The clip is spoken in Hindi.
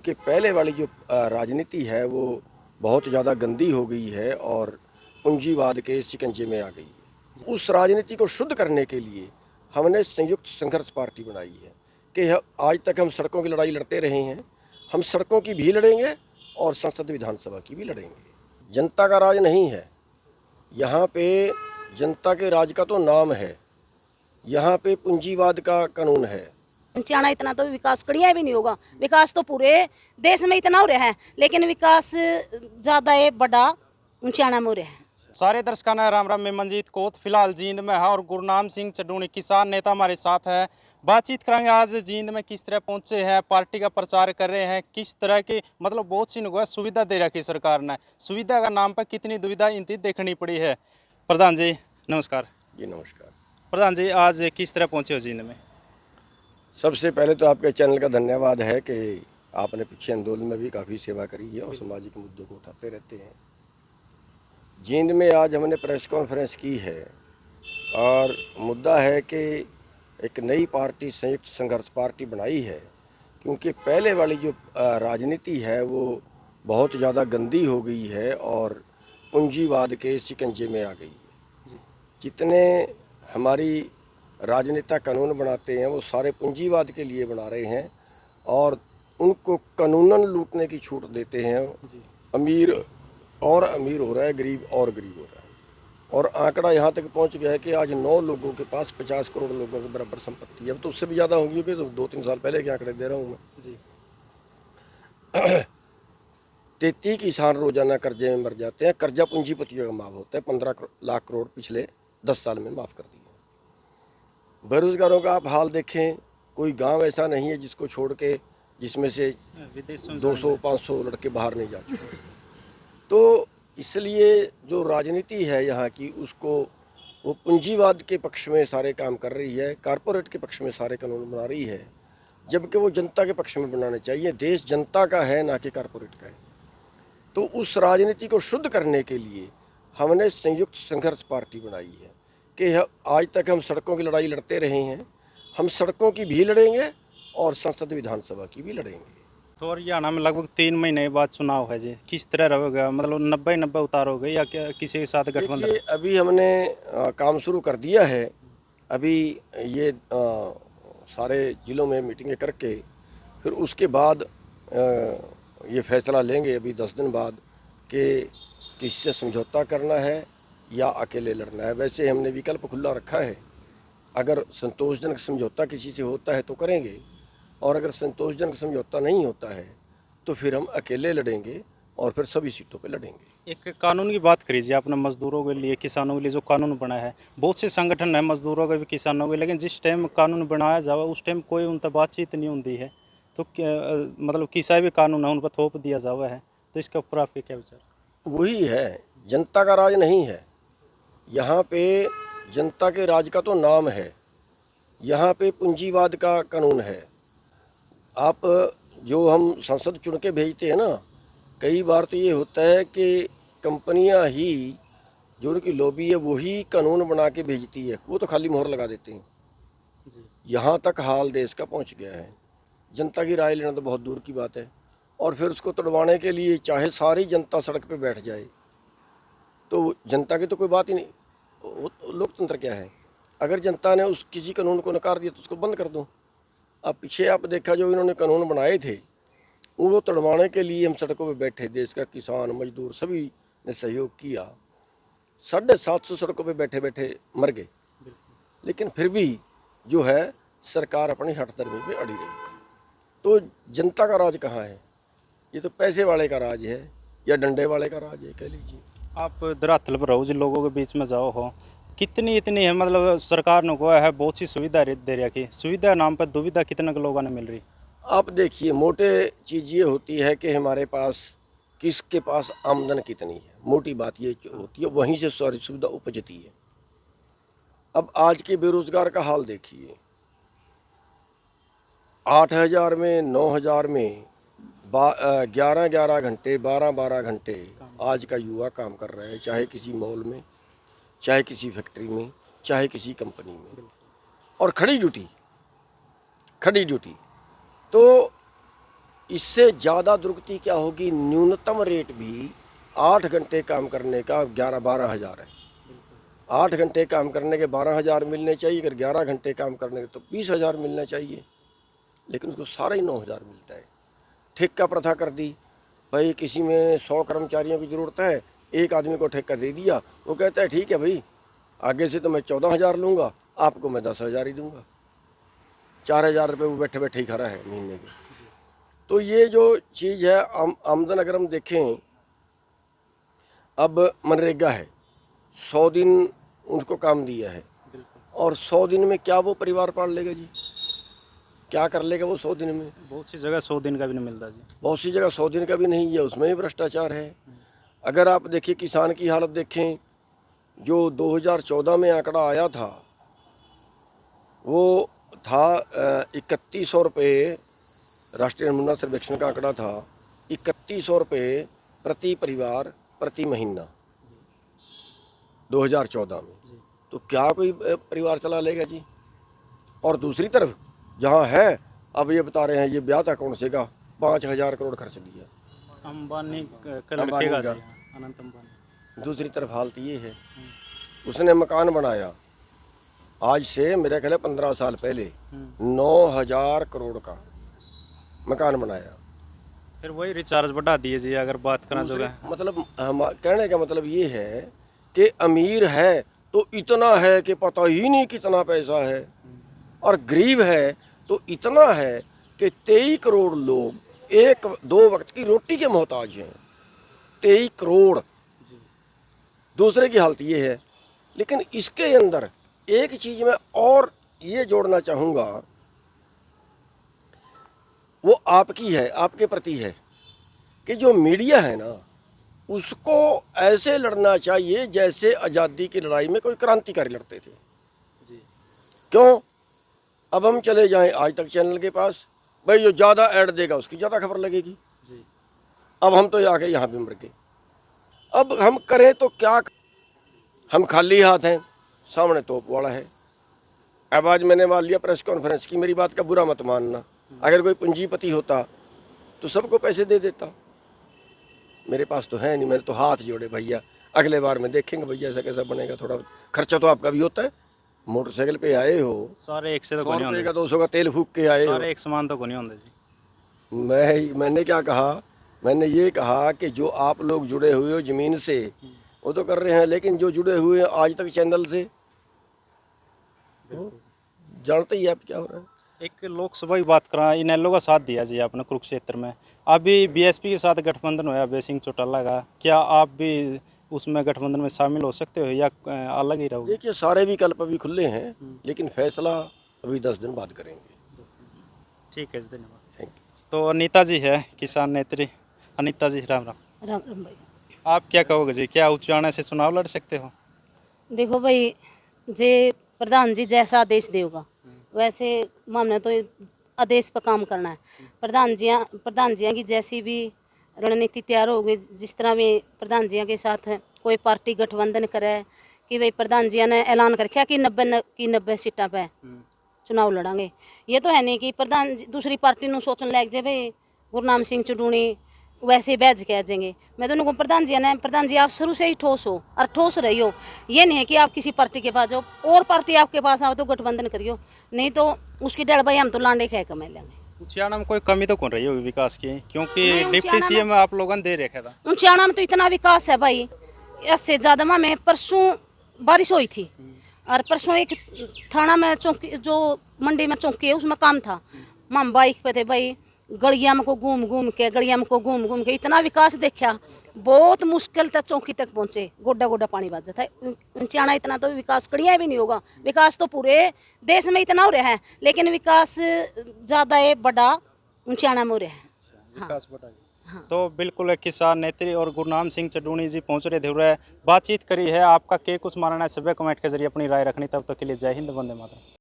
कि पहले वाली जो राजनीति है वो बहुत ज़्यादा गंदी हो गई है और पूंजीवाद के शिकंजे में आ गई है। उस राजनीति को शुद्ध करने के लिए हमने संयुक्त संघर्ष पार्टी बनाई है कि आज तक हम सड़कों की लड़ाई लड़ते रहे हैं, हम सड़कों की भी लड़ेंगे और संसद विधानसभा की भी लड़ेंगे। जनता का राज नहीं है यहाँ पे, जनता के राज का तो नाम है, यहाँ पे पूंजीवाद का कानून है। ऊंचाना इतना तो विकास कड़िया भी नहीं होगा। विकास तो पूरे देश में इतना हो रहा है, लेकिन विकास ज्यादा है बड़ा ऊंचाना में हो रहा है। सारे दर्शकों ने राम राम। मैं मंजीत कोत फिलहाल जींद में है और गुरनाम सिंह चडूनी किसान नेता हमारे साथ है। बातचीत करेंगे आज जींद में किस तरह पहुंचे हैं, पार्टी का प्रचार कर रहे हैं, किस तरह की मतलब बहुत सी सुविधा दे रखी सरकार ने। सुविधा का नाम पर कितनी दुविधा इनकी देखनी पड़ी है। प्रधान जी नमस्कार। जी नमस्कार। प्रधान जी आज किस तरह पहुंचे हो जींद में? सबसे पहले तो आपके चैनल का धन्यवाद है कि आपने पिछले आंदोलन में भी काफ़ी सेवा करी है और सामाजिक मुद्दों को उठाते रहते हैं। जींद में आज हमने प्रेस कॉन्फ्रेंस की है और मुद्दा है कि एक नई पार्टी संयुक्त संघर्ष पार्टी बनाई है, क्योंकि पहले वाली जो राजनीति है वो बहुत ज़्यादा गंदी हो गई है और पूंजीवाद के शिकंजे में आ गई है। जितने हमारी राजनेता कानून बनाते हैं वो सारे पूंजीवाद के लिए बना रहे हैं और उनको कानूनन लूटने की छूट देते हैं। अमीर और अमीर हो रहा है, गरीब और गरीब हो रहा है। और आंकड़ा यहाँ तक पहुँच गया है कि आज 9 लोगों के पास 50 करोड़ लोगों के बराबर संपत्ति है। अब तो उससे भी ज़्यादा होगी, क्योंकि तो 2-3 साल पहले के आंकड़े दे रहा हूँ मैं जी। 33 किसान रोजाना कर्जे में मर जाते हैं। कर्जा पूंजीपतियों का माफ होता है, 15 लाख करोड़ पिछले 10 साल में माफ़ कर दिए। बेरोजगारों का आप हाल देखें, कोई गांव ऐसा नहीं है जिसको छोड़ के जिसमें से 200-500 लड़के बाहर नहीं जा चुके। तो इसलिए जो राजनीति है यहाँ की, उसको वो पूंजीवाद के पक्ष में सारे काम कर रही है, कारपोरेट के पक्ष में सारे कानून बना रही है, जबकि वो जनता के पक्ष में बनाने चाहिए। देश जनता का है, ना कि कारपोरेट का है। तो उस राजनीति को शुद्ध करने के लिए हमने संयुक्त संघर्ष पार्टी बनाई है कि आज तक हम सड़कों की लड़ाई लड़ते रहे हैं, हम सड़कों की भी लड़ेंगे और संसद विधानसभा की भी लड़ेंगे। तो हरियाणा में लगभग 3 महीने बाद चुनाव है जी, किस तरह रहेगा? मतलब 90-90 उतारोगे या क्या किसी के साथ गठबंधन? अभी हमने काम शुरू कर दिया है। अभी ये सारे जिलों में मीटिंगें करके फिर उसके बाद ये फैसला लेंगे अभी 10 दिन बाद कि किससे समझौता करना है या अकेले लड़ना है। वैसे हमने विकल्प खुला रखा है, अगर संतोषजनक समझौता किसी से होता है तो करेंगे, और अगर संतोषजनक समझौता नहीं होता है तो फिर हम अकेले लड़ेंगे और फिर सभी सीटों पे लड़ेंगे। एक कानून की बात करिए आपने, मजदूरों के लिए, किसानों के लिए जो कानून बना है, बहुत से संगठन है मजदूरों के भी किसानों के, लेकिन जिस टाइम कानून बनाया जाए उस टाइम कोई उन तक बातचीत नहीं होती है। तो मतलब किसी भी कानून है उन पर थोप दिया जावा है, तो इसके ऊपर आपके क्या विचार? वही है, जनता का राज नहीं है यहाँ पे, जनता के राज का तो नाम है, यहाँ पे पूंजीवाद का कानून है। आप जो हम संसद चुन के भेजते हैं ना, कई बार तो ये होता है कि कंपनियां ही जो उनकी लॉबी है वही कानून बना के भेजती है, वो तो खाली मोहर लगा देते हैं। यहाँ तक हाल देश का पहुँच गया है। जनता की राय लेना तो बहुत दूर की बात है, और फिर उसको तोड़वाने के लिए चाहे सारी जनता सड़क पे बैठ जाए तो जनता की तो कोई बात ही नहीं। लोकतंत्र क्या है? अगर जनता ने उस किसी कानून को नकार दिया तो उसको बंद कर दो। अब पीछे आप देखा, जो इन्होंने कानून बनाए थे उनको तोड़वाने के लिए हम सड़कों पे बैठे, देश का किसान मजदूर सभी ने सहयोग किया। 750 सड़कों पे बैठे बैठे मर गए, लेकिन फिर भी जो है सरकार अपनी हठधर्मी पे अड़ी रही। तो जनता का राज कहाँ है? ये तो पैसे वाले का राज है या डंडे वाले का राज है, कह लीजिए। आप धरातल पर हो, जिन लोगों के बीच में जाओ हो, कितनी इतनी है मतलब सरकार ने को है बहुत सी सुविधा दे रखी, सुविधा नाम पर दुविधा कितने के लोगों ने मिल रही? आप देखिए, मोटे चीज़ ये होती है कि हमारे पास किसके पास आमदन कितनी है, मोटी बात ये होती है, वहीं से सारी सुविधा उपजती है। अब आज के बेरोजगार का हाल देखिए, 8,000 में 9,000 में 11-11 घंटे 12-12 घंटे आज का युवा काम कर रहा है, चाहे किसी मॉल में, चाहे किसी फैक्ट्री में, चाहे किसी कंपनी में, और खड़ी ड्यूटी। तो इससे ज़्यादा दुर्गति क्या होगी, न्यूनतम रेट भी 8 घंटे काम करने का 11-12 हज़ार है। 8 घंटे काम करने के 12 हज़ार मिलने चाहिए, अगर 11 घंटे काम करने के तो 20 हज़ार मिलना चाहिए, लेकिन उसको सारा ही 9 हज़ार मिलता है। ठेका प्रथा कर दी, भाई किसी में 100 कर्मचारियों की ज़रूरत है, एक आदमी को ठेका दे दिया, वो कहता है ठीक है भाई, आगे से तो मैं 14 हज़ार लूँगा, आपको मैं 10 हज़ार ही दूँगा। 4 हज़ार रुपये वो बैठे बैठे ही खड़ा है महीने के। तो ये जो चीज़ है, आमदन अगर हम देखें, अब मनरेगा है, 100 दिन उनको काम दिया है, और 100 दिन में क्या वो परिवार पाल लेगा जी? क्या कर लेगा वो 100 दिन में? बहुत सी जगह 100 दिन का भी नहीं मिलता जी। बहुत सी जगह 100 दिन का भी नहीं है, उसमें भी भ्रष्टाचार है। अगर आप देखिए किसान की हालत देखें, जो 2014 में आंकड़ा आया था वो था 3100 रुपये, राष्ट्रीय नमूना सर्वेक्षण का आंकड़ा था 3100 रुपये प्रति परिवार प्रति महीना 2014 में। तो क्या कोई परिवार चला लेगा जी? और दूसरी तरफ जहाँ है, अब ये बता रहे हैं, ये ब्याह था कौन से का, 5,000 करोड़ खर्च दिया अंबानी का अंबानी लड़के का का। जी, अनंत अंबानी। दूसरी तरफ हालत ये है, उसने मकान बनाया आज से मेरे ख्याल 15 साल पहले 9,000 करोड़ का मकान बनाया। फिर वही रिचार्ज बढ़ा दिए जी, अगर बात करना जो है। मतलब कहने का मतलब ये है कि अमीर है तो इतना है कि पता ही नहीं कितना पैसा है, और गरीब है तो इतना है कि 23 करोड़ लोग एक दो वक्त की रोटी के मोहताज हैं। 23 करोड़। दूसरे की हालत ये है। लेकिन इसके अंदर एक चीज़ मैं और ये जोड़ना चाहूँगा, वो आपकी है, आपके प्रति है, कि जो मीडिया है ना, उसको ऐसे लड़ना चाहिए जैसे आज़ादी की लड़ाई में कोई क्रांतिकारी लड़ते थे। जी। क्यों? अब हम चले जाएं आज तक चैनल के पास, भाई जो ज़्यादा ऐड देगा उसकी ज़्यादा खबर लगेगी। जी। अब हम तो आके यहाँ भी मर गए। अब हम करें तो क्या? हम खाली हाथ हैं, सामने तोप वाला है। अब आज मैंने मान लिया प्रेस कॉन्फ्रेंस की, मेरी बात का बुरा मत मानना, अगर कोई पूंजीपति होता तो सबको पैसे दे देता। मेरे पास तो है नहीं, मैंने तो हाथ जोड़े, भैया अगले बार में देखेंगे भैया ऐसा कैसा बनेगा, थोड़ा खर्चा तो आपका भी होता है। मोटरसाइकिल पे आए हो, सारे एक से तो 100 नहीं रुपये होंगे, का 200 का तेल फूक के आए हो। सारे एक समान तो नहीं होंगे जी। मैंने क्या कहा? मैंने ये कहा कि जो आप लोग जुड़े हुए हो ज़मीन से वो तो कर रहे हैं, लेकिन जो जुड़े हुए हैं आज तक चैनल से, जानते ही आप क्या हो रहा है। एक लोकसभा की बात करा, इनेलो का साथ दिया जी आपने कुरुक्षेत्र में, अभी बीएसपी के साथ गठबंधन हुआ अभय सिंह चौटाला का, क्या आप भी उसमें गठबंधन में शामिल हो सकते हो या अलग ही रहोगे? देखिए सारे विकल्प अभी खुले हैं, लेकिन फैसला अभी 10 दिन बाद करेंगे। ठीक है जी, धन्यवाद। Thank you. तो अनीता जी है किसान नेत्री। अनीता जी राम राम। राम राम भाई। आप क्या कहोगे जी, क्या उच्चारण से चुनाव लड़ सकते हो? देखो भाई, जे प्रधान जी जैसा आदेश देगा वैसे मामले तो आदेश पर काम करना है। प्रधान जिया की जैसी भी रणनीति तैयार होगी, जिस तरह भी प्रधान जिया के साथ कोई पार्टी गठबंधन करे, कि भाई प्रधान जिया ने ऐलान कर रखा कि 90 सीटा पे चुनाव लड़ांगे। ये तो है नहीं कि दूसरी पार्टी ਨੂੰ सोचने लग जाए भाई गुरनाम सिंह चडूणी वैसे बैज के आ जाएंगे। मैं तो उनको प्रधान जी आप शुरू से ही ठोस हो और ठोस रही हो। ये नहीं है कि आप किसी पार्टी के पास जाओ और पार्टी आपके पास आओ तो गठबंधन करियो, नहीं तो उसकी डर भाई हम तो लांडे खे कमा लेंगे। उच्चारण में कोई कमी तो कौन रही होगी विकास की, क्योंकि नहीं, डिप्टी उच्चारण सीएम आप लोगों ने दे रखा था। ऊंचाणा में तो इतना विकास है भाई, इससे ज़्यादा में परसों बारिश हुई थी, और परसों एक थाना में चौकी, जो मंडी में चौकी है उसमें काम था, हम बाइक पे थे भाई, गलिया में को घूम घूम के इतना विकास देखा। बहुत मुश्किल तक चौकी तक पहुँचे, गोड्डा गोड्डा पानी बज जाता है। ऊंचाणा इतना तो विकास कड़िया भी नहीं होगा। विकास तो पूरे देश में इतना हो रहा है, लेकिन विकास ज़्यादा है बड़ा ऊंचाणा में हो रहा है। विकास हाँ। तो बिल्कुल किसान नेत्री और गुरनाम सिंह चडूणी जी पहुंच रहे थे, बातचीत करी है। आपका के कुछ मानना है, सभी कमेंट के जरिए अपनी राय रखनी। तब तक के लिए जय हिंद, वंदे मातरम।